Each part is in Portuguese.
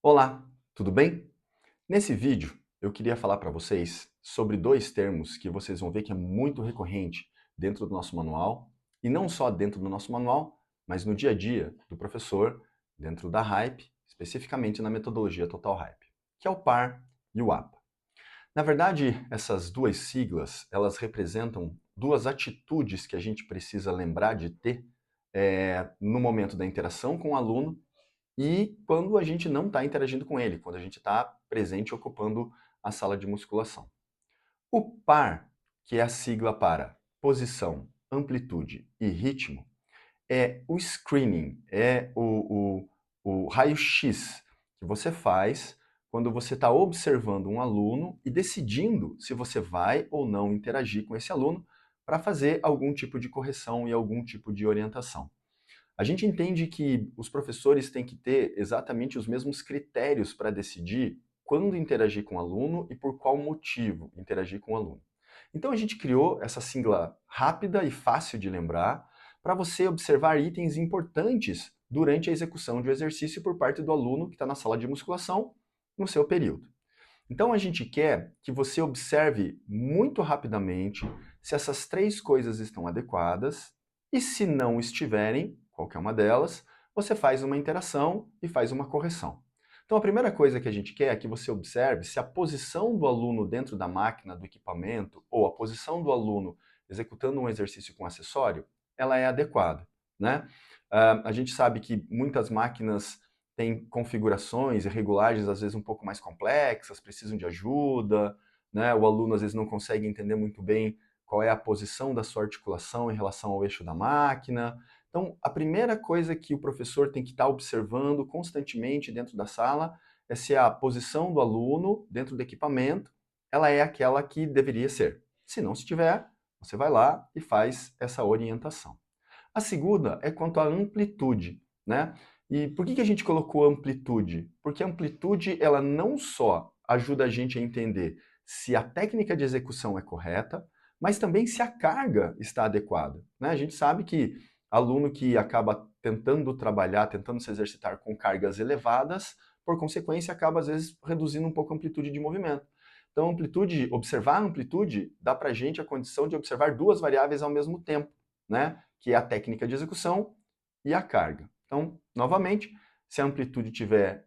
Olá, tudo bem? Nesse vídeo eu queria falar para vocês sobre dois termos que vocês vão ver que é muito recorrente dentro do nosso manual, e não só dentro do nosso manual, mas no dia a dia do professor, dentro da Hype, especificamente na metodologia Total Hype, que é o PAR e o APA. Na verdade, essas duas siglas, elas representam duas atitudes que a gente precisa lembrar de ter no momento da interação com o aluno e quando a gente não está interagindo com ele, quando a gente está presente ocupando a sala de musculação. O PAR, que é a sigla para posição, amplitude e ritmo, é o screening, é o raio-x que você faz quando você está observando um aluno e decidindo se você vai ou não interagir com esse aluno para fazer algum tipo de correção e algum tipo de orientação. A gente entende que os professores têm que ter exatamente os mesmos critérios para decidir quando interagir com o aluno e por qual motivo interagir com o aluno. Então a gente criou essa sigla rápida e fácil de lembrar para você observar itens importantes durante a execução de um exercício por parte do aluno que está na sala de musculação no seu período. Então a gente quer que você observe muito rapidamente se essas três coisas estão adequadas e se não estiverem, qualquer uma delas, você faz uma interação e faz uma correção. Então a primeira coisa que a gente quer é que você observe se a posição do aluno dentro da máquina, do equipamento, ou a posição do aluno executando um exercício com acessório, ela é adequada, né? A gente sabe que muitas máquinas têm configurações e regulagens às vezes um pouco mais complexas, precisam de ajuda, né? O aluno às vezes não consegue entender muito bem qual é a posição da sua articulação em relação ao eixo da máquina. Então, a primeira coisa que o professor tem que estar observando constantemente dentro da sala é se a posição do aluno dentro do equipamento, ela é aquela que deveria ser. Se não estiver, você vai lá e faz essa orientação. A segunda é quanto à amplitude, né? E por que a gente colocou amplitude? Porque a amplitude, ela não só ajuda a gente a entender se a técnica de execução é correta, mas também se a carga está adequada, né? A gente sabe que aluno que acaba tentando trabalhar, tentando se exercitar com cargas elevadas, por consequência, acaba às vezes reduzindo um pouco a amplitude de movimento. Então, amplitude, observar a amplitude, dá para a gente a condição de observar duas variáveis ao mesmo tempo, né? Que é a técnica de execução e a carga. Então, novamente, se a amplitude tiver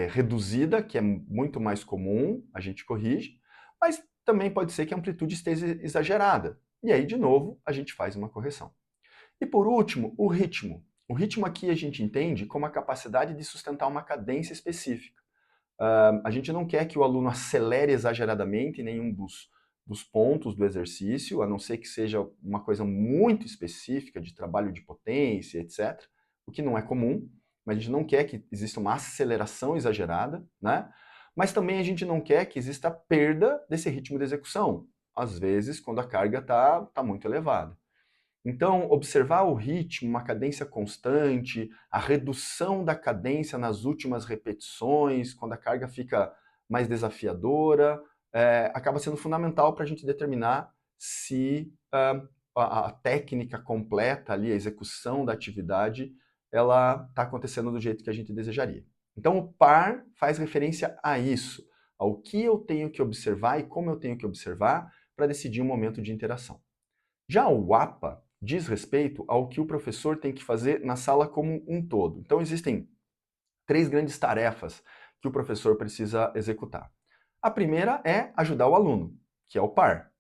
reduzida, que é muito mais comum, a gente corrige, mas também pode ser que a amplitude esteja exagerada. E aí, de novo, a gente faz uma correção. E por último, o ritmo. O ritmo aqui a gente entende como a capacidade de sustentar uma cadência específica. A gente não quer que o aluno acelere exageradamente em nenhum dos pontos do exercício, a não ser que seja uma coisa muito específica de trabalho de potência, etc., o que não é comum, mas a gente não quer que exista uma aceleração exagerada, né? Mas também a gente não quer que exista perda desse ritmo de execução, às vezes quando a carga está muito elevada. Então, observar o ritmo, uma cadência constante, a redução da cadência nas últimas repetições, quando a carga fica mais desafiadora, acaba sendo fundamental para a gente determinar se a técnica completa ali, a execução da atividade, ela está acontecendo do jeito que a gente desejaria. Então, o PAR faz referência a isso, ao que eu tenho que observar e como eu tenho que observar para decidir um momento de interação. Já o APA diz respeito ao que o professor tem que fazer na sala como um todo. Então, existem três grandes tarefas que o professor precisa executar. A primeira é ajudar o aluno, que é o par.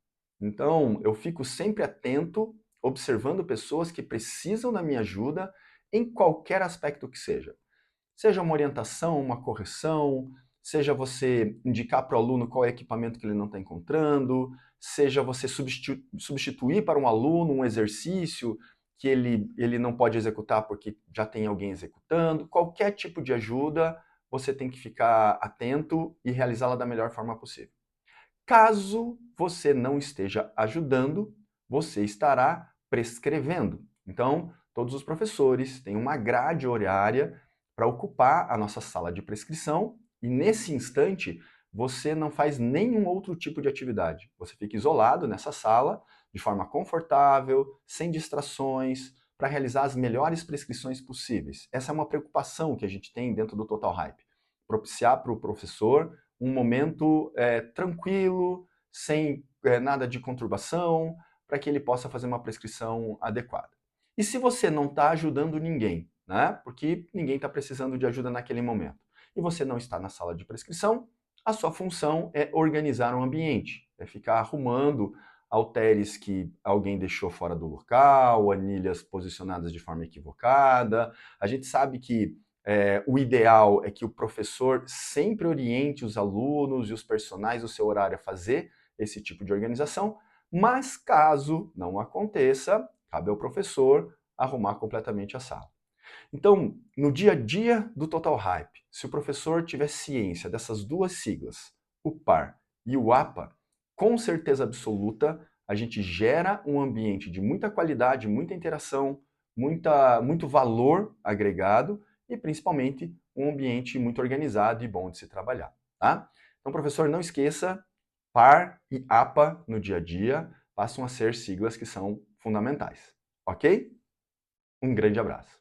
Então, eu fico sempre atento, observando pessoas que precisam da minha ajuda em qualquer aspecto que seja. Seja uma orientação, uma correção, seja você indicar para o aluno qual é o equipamento que ele não está encontrando, seja você substituir para um aluno um exercício que ele não pode executar porque já tem alguém executando. Qualquer tipo de ajuda, você tem que ficar atento e realizá-la da melhor forma possível. Caso você não esteja ajudando, você estará prescrevendo. Então, todos os professores têm uma grade horária para ocupar a nossa sala de prescrição e nesse instante você não faz nenhum outro tipo de atividade. Você fica isolado nessa sala, de forma confortável, sem distrações, para realizar as melhores prescrições possíveis. Essa é uma preocupação que a gente tem dentro do Total Hype. propiciar para o professor um momento tranquilo, sem nada de conturbação, para que ele possa fazer uma prescrição adequada. E se você não está ajudando ninguém, né? Porque ninguém está precisando de ajuda naquele momento, e você não está na sala de prescrição, a sua função é organizar o ambiente, é ficar arrumando halteres que alguém deixou fora do local, anilhas posicionadas de forma equivocada. A gente sabe que o ideal é que o professor sempre oriente os alunos e os personagens do seu horário a fazer esse tipo de organização, mas caso não aconteça, cabe ao professor arrumar completamente a sala. Então, no dia a dia do Total Hype, se o professor tiver ciência dessas duas siglas, o PAR e o APA, com certeza absoluta, a gente gera um ambiente de muita qualidade, muita interação, muito valor agregado e, principalmente, um ambiente muito organizado e bom de se trabalhar. Tá? Então, professor, não esqueça, PAR e APA no dia a dia passam a ser siglas que são fundamentais. Ok? Um grande abraço.